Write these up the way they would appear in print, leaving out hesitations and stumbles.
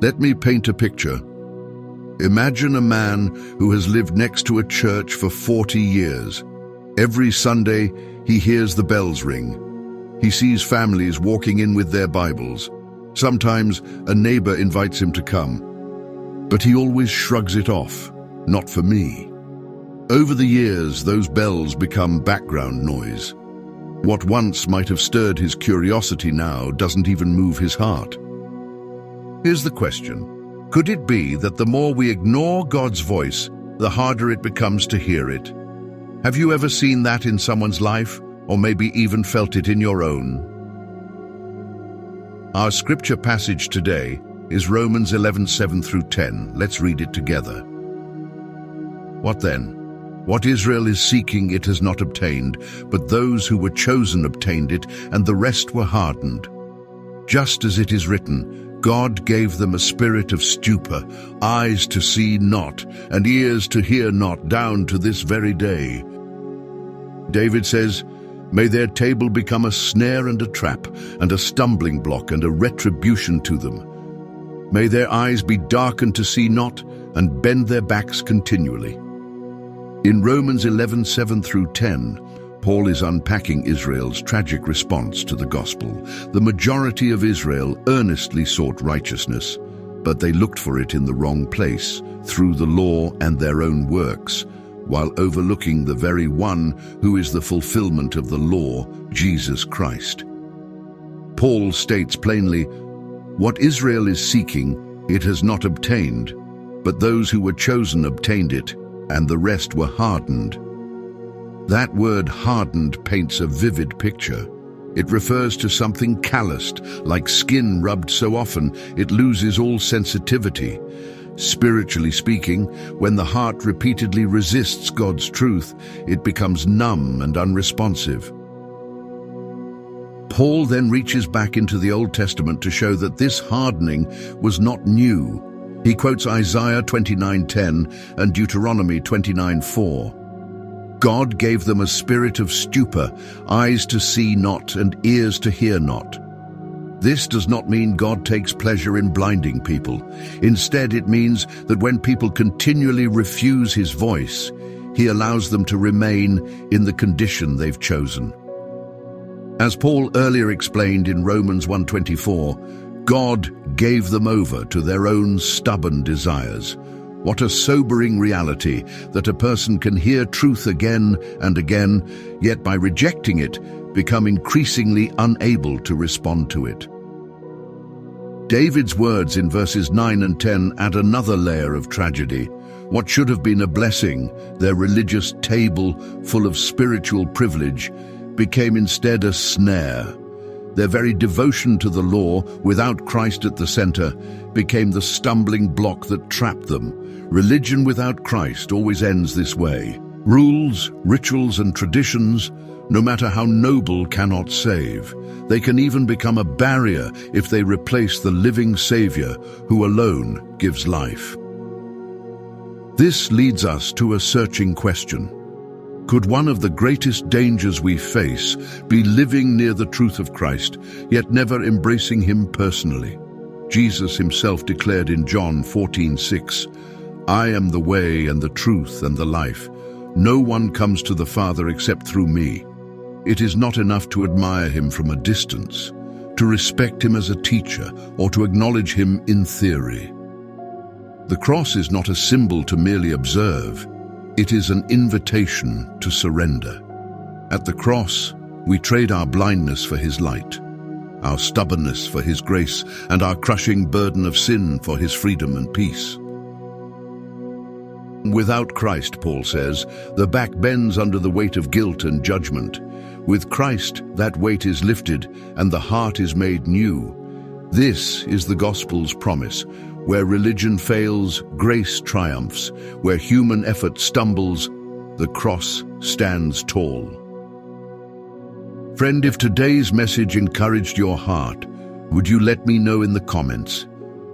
Let me paint a picture. Imagine a man who has lived next to a church for 40 years. Every Sunday, he hears the bells ring. He sees families walking in with their Bibles. Sometimes a neighbor invites him to come. But he always shrugs it off. Not for me. Over the years, those bells become background noise. What once might have stirred his curiosity now doesn't even move his heart. Here's the question. Could it be that the more we ignore God's voice, the harder it becomes to hear it? Have you ever seen that in someone's life, or maybe even felt it in your own? Our scripture passage today is Romans 11:7-10. Let's read it together. What then? What Israel is seeking it has not obtained, but those who were chosen obtained it, and the rest were hardened. Just as it is written, God gave them a spirit of stupor, eyes to see not, and ears to hear not, down to this very day. David says, may their table become a snare and a trap, and a stumbling block and a retribution to them. May their eyes be darkened to see not, and bend their backs continually. In Romans 11:7-10, Paul is unpacking Israel's tragic response to the gospel. The majority of Israel earnestly sought righteousness, but they looked for it in the wrong place, through the law and their own works, while overlooking the very one who is the fulfillment of the law, Jesus Christ. Paul states plainly, what Israel is seeking, it has not obtained, but those who were chosen obtained it, and the rest were hardened. That word hardened paints a vivid picture. It refers to something calloused, like skin rubbed so often it loses all sensitivity. Spiritually speaking, when the heart repeatedly resists God's truth, it becomes numb and unresponsive. Paul then reaches back into the Old Testament to show that this hardening was not new. He quotes Isaiah 29:10 and Deuteronomy 29:4. God gave them a spirit of stupor, eyes to see not and ears to hear not. This does not mean God takes pleasure in blinding people. Instead, it means that when people continually refuse his voice, he allows them to remain in the condition they've chosen. As Paul earlier explained in Romans 1:24, God gave them over to their own stubborn desires. What a sobering reality that a person can hear truth again and again, yet by rejecting it, become increasingly unable to respond to it. David's words in verses 9 and 10 add another layer of tragedy. What should have been a blessing, their religious table full of spiritual privilege, became instead a snare. Their very devotion to the law, without Christ at the center, became the stumbling block that trapped them. Religion without Christ always ends this way. Rules, rituals, and traditions, no matter how noble, cannot save. They can even become a barrier if they replace the living Savior who alone gives life. This leads us to a searching question. Could one of the greatest dangers we face be living near the truth of Christ, yet never embracing him personally? Jesus himself declared in John 14:6, I am the way and the truth and the life. No one comes to the Father except through me. It is not enough to admire him from a distance, to respect him as a teacher, or to acknowledge him in theory. The cross is not a symbol to merely observe. It is an invitation to surrender. At the cross, we trade our blindness for his light, our stubbornness for his grace, and our crushing burden of sin for his freedom and peace. Without Christ, Paul says, the back bends under the weight of guilt and judgment. With Christ, that weight is lifted and the heart is made new. This is the gospel's promise. Where religion fails, grace triumphs. Where human effort stumbles, the cross stands tall. Friend, if today's message encouraged your heart, would you let me know in the comments?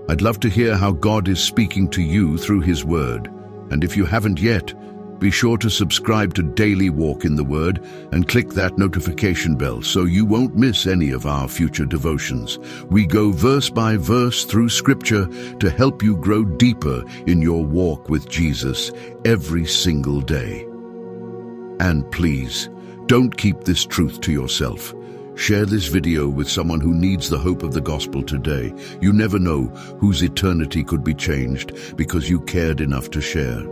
I'd love to hear how God is speaking to you through his word. And if you haven't yet, Be sure to subscribe to Daily Walk in the Word and click that notification bell so you won't miss any of our future devotions. We go verse by verse through Scripture to help you grow deeper in your walk with Jesus every single day. And please, don't keep this truth to yourself. Share this video with someone who needs the hope of the gospel today. You never know whose eternity could be changed because you cared enough to share.